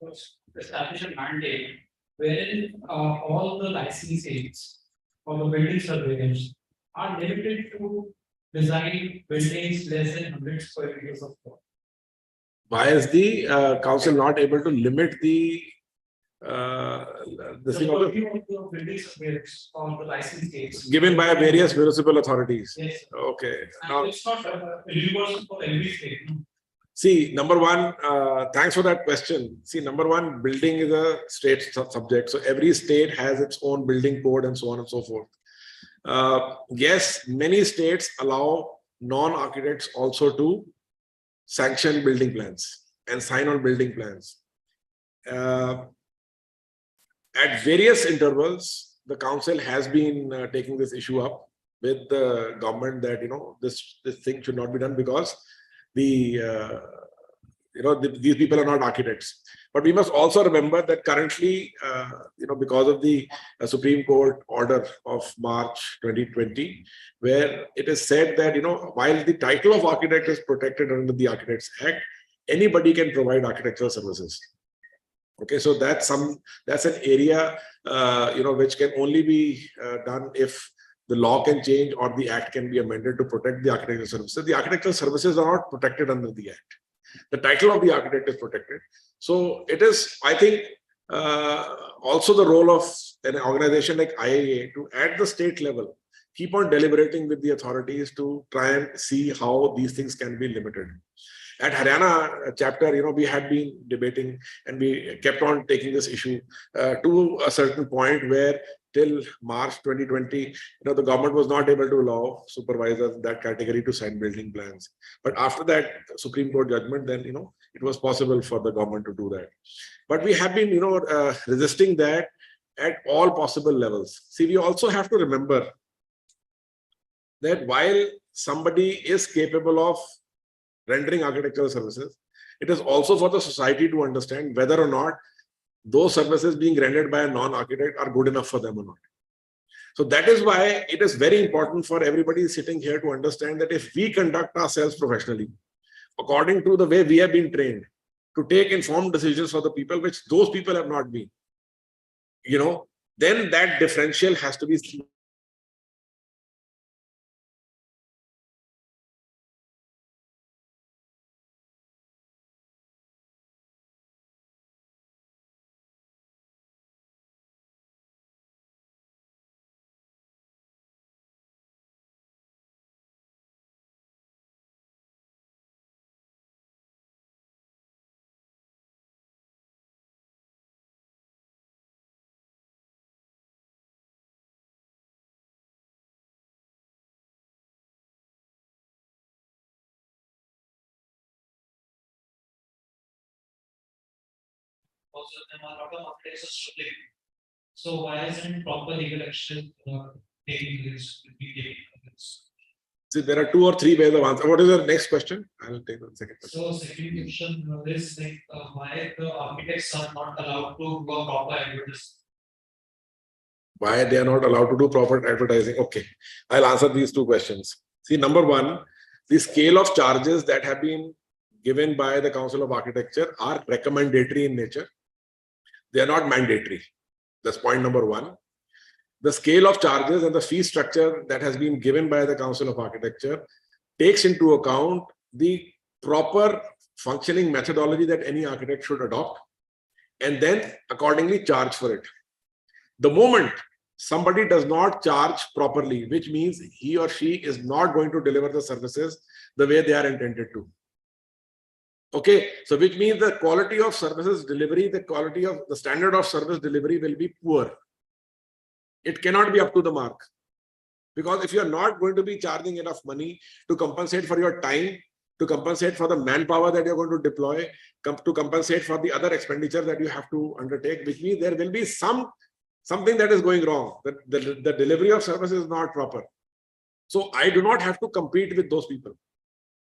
to establish a mandate wherein all the licensees or the building surveyors are limited to design buildings less than 100 square meters of floor? Why is the council not able to limit the The thing of the- purview of the building surveyors or the licensees. given by various municipal authorities? Yes. Okay. And Now, it's not universal for every state. No? see, number one, thanks for that question. See, number one, building is a state subject. So every state has its own building code and so on and so forth. Yes, many states allow non-architects also to sanction building plans and sign on building plans. At various intervals, the council has been taking this issue up with the government that, you know, this thing should not be done because these people are not architects. But we must also remember that currently, because of the Supreme Court order of March 2020, where it is said that, while the title of architect is protected under the Architects Act, anybody can provide architectural services. Okay, so that's an area, which can only be done if the law can change or the act can be amended to protect the architectural services. The architectural services are not protected under the act. The title of the architect is protected. So it is, I think, also the role of an organization like IIA to, at the state level, keep on deliberating with the authorities to try and see how these things can be limited. At Haryana chapter, we had been debating and we kept on taking this issue to a certain point where till March 2020, the government was not able to allow supervisors that category to sign building plans. But after that Supreme Court judgment, then, it was possible for the government to do that. But we have been, resisting that at all possible levels. See, we also have to remember that while somebody is capable of rendering architectural services, it is also for the society to understand whether or not those services being rendered by a non-architect are good enough for them or not. So that is why it is very important for everybody sitting here to understand that if we conduct ourselves professionally, according to the way we have been trained, to take informed decisions for the people, which those people have not been, then that differential has to be seen. Also, there are a lot of architects struggling. So why isn't proper legal action taking this? See, there are 2 or 3 ways of answer. What is your next question? I will take the second question. So second question is like why the architects are not allowed to do a proper advertising? Why they are not allowed to do proper advertising? Okay, I'll answer these 2 questions. See, number one, the scale of charges that have been given by the Council of Architecture are recommendatory in nature. They are not mandatory. That's point number one. The scale of charges and the fee structure that has been given by the Council of Architecture takes into account the proper functioning methodology that any architect should adopt and then accordingly charge for it. The moment somebody does not charge properly, which means he or she is not going to deliver the services the way they are intended to, Okay, so which means the quality of services delivery, the quality of the standard of service delivery will be poor. It cannot be up to the mark. Because if you are not going to be charging enough money to compensate for your time, to compensate for the manpower that you're going to deploy, to compensate for the other expenditure that you have to undertake, which means there will be something that is going wrong. The delivery of service is not proper. So I do not have to compete with those people.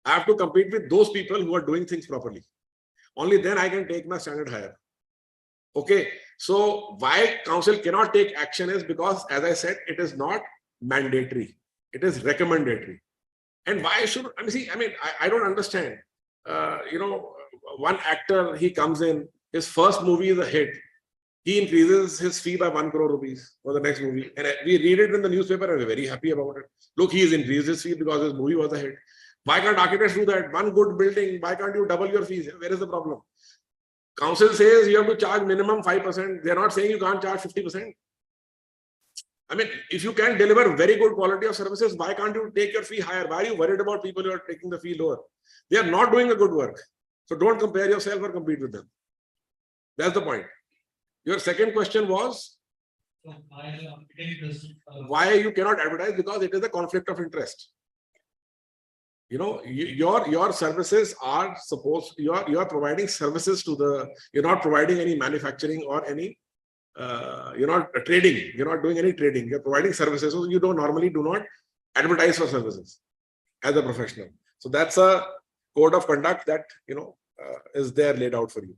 I have to compete with those people who are doing things properly. Only then I can take my standard higher. Okay, so why council cannot take action is because, as I said, it is not mandatory. It is recommendatory. And why should, I don't understand. One actor, he comes in, his first movie is a hit. He increases his fee by 1 crore rupees for the next movie. And we read it in the newspaper and we're very happy about it. Look, he's increased his fee because his movie was a hit. Why can't architects do that? One good building, why can't you double your fees? Where is the problem? Council says you have to charge minimum 5%. They're not saying you can't charge 50%. I mean, if you can deliver very good quality of services, why can't you take your fee higher? Why are you worried about people who are taking the fee lower? They are not doing a good work. So don't compare yourself or compete with them. That's the point. Your second question was, why you cannot advertise? Because it is a conflict of interest. You know, your services are supposed, you are providing services to the, you're not providing any manufacturing or any, you're not trading, you're not doing any trading, you're providing services. So you normally do not advertise for services as a professional. So that's a code of conduct that, is there laid out for you.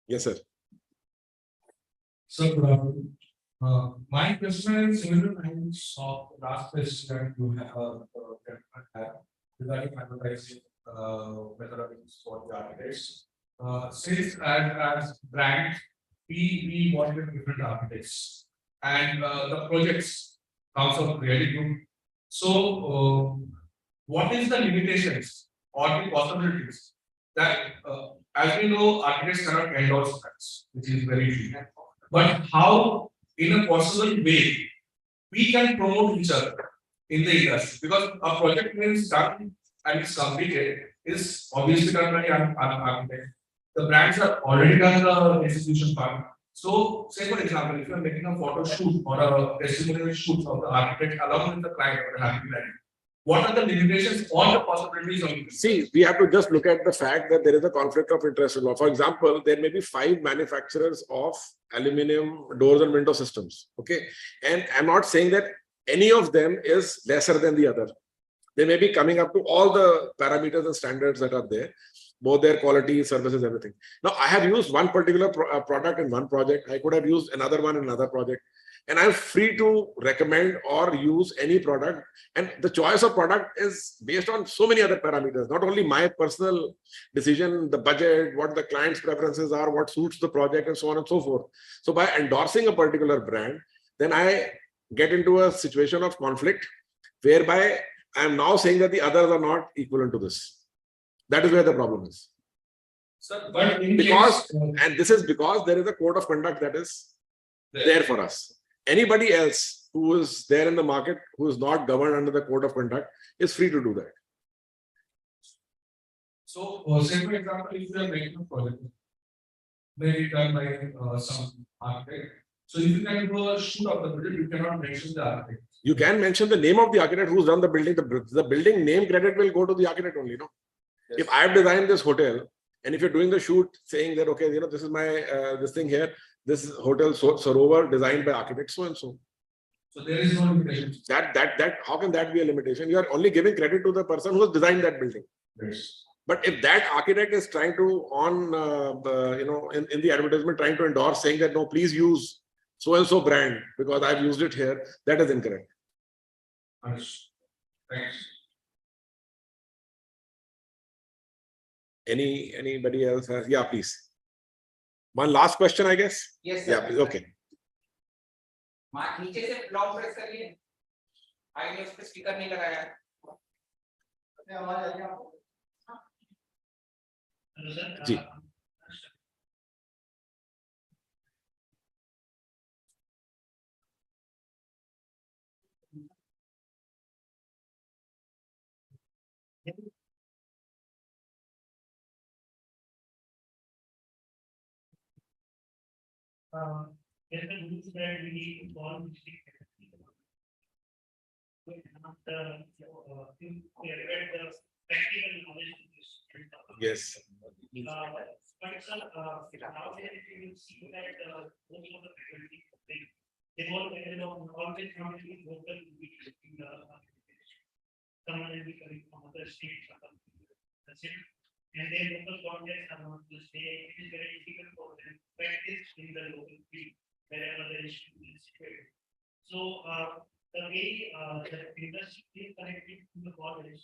Yes, sir. So, my question is similar lines of the last question that you have regarding advertising methodologies for the architects. Since as brands, we work with different architects and the projects comes out really good. So, what is the limitations or the possibilities that, as we know, architects cannot endorse brands, which is very true. But how, in a possible way, we can promote each other in the industry? Because a project means done and it's completed is obviously done by an architect. The brands have already done the execution part. So, say for example, if you are making a photo shoot or a testimonial shoot of the architect along with the client or the happy client, what are the limitations or the possibilities of this? See, we have to just look at the fact that there is a conflict of interest law. For example, there may be 5 manufacturers of aluminum doors and window systems. Okay. And I'm not saying that any of them is lesser than the other. They may be coming up to all the parameters and standards that are there, both their quality, services, everything. Now, I have used one particular product in one project. I could have used another one in another project. And I'm free to recommend or use any product. And the choice of product is based on so many other parameters, not only my personal decision, the budget, what the client's preferences are, what suits the project, and so on and so forth. So by endorsing a particular brand, then I get into a situation of conflict whereby I'm now saying that the others are not equivalent to this. That is where the problem is. Sir, but in Because, case, and this is because there is a code of conduct that is there for us. Anybody else who is there in the market, who is not governed under the code of conduct, is free to do that. so, say for example, if you are making a project, maybe done by some architect. So if you can do a shoot of the building, you cannot mention the architect. You can mention the name of the architect who's done the building. The building name credit will go to the architect only, no? Yes. If I have designed this hotel, and if you're doing the shoot saying that, okay, this is my, this thing here, this hotel Sarovar designed by architect so and so. So there is no limitation. That how can that be a limitation? You are only giving credit to the person who has designed that building. Yes. But if that architect is trying to in the advertisement trying to endorse saying that no, please use so and so brand because I've used it here, that is incorrect. Understood. Thanks. Anybody else has? Yeah, please. One last question, I guess. Yes, sir. Yeah, please. Okay. नीचे से block press करिए आईने उस पे speaker नहीं लगाया आवाज आ रही है आपको जी there's a rule that we need to follow district. The practical knowledge of this. Yes. But it's nowadays you will see that most of the faculty they want always want to be local to be someone will be coming from other states or something. That's it. And then local context are not to stay. It is very difficult for them to practice in the local field wherever the institute is situated. So the way the industry is connected to the college,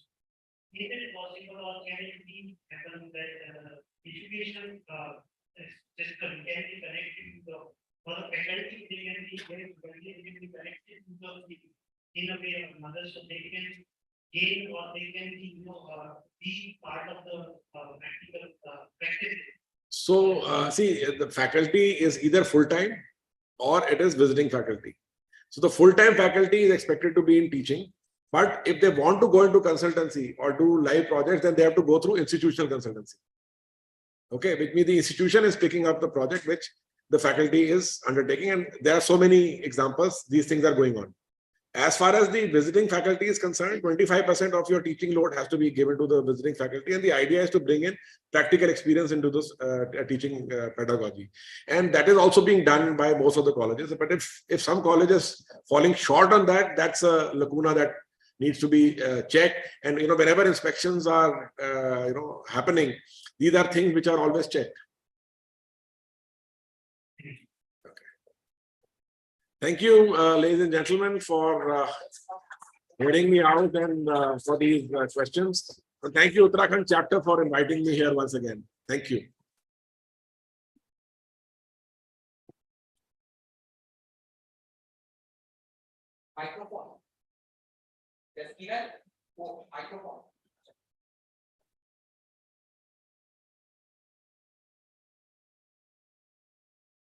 is it possible or can it be happen that education system can be connected to the for the faculty they can be connected to the in a way or another so they can gain or they can be be part of the practical practice. So, see, the faculty is either full-time or it is visiting faculty. So the full-time faculty is expected to be in teaching, but if they want to go into consultancy or do live projects, then they have to go through institutional consultancy. Okay, which means the institution is picking up the project which the faculty is undertaking, and there are so many examples, these things are going on. As far as the visiting faculty is concerned, 25% of your teaching load has to be given to the visiting faculty. And the idea is to bring in practical experience into this teaching pedagogy. And that is also being done by most of the colleges. But if some colleges falling short on that, that's a lacuna that needs to be checked. And, whenever inspections are, happening, these are things which are always checked. Thank you, ladies and gentlemen, for hearing me out and for these questions. And thank you, Uttarakhand chapter, for inviting me here once again. Thank you. Microphone. Yes, Kiran. Oh, microphone.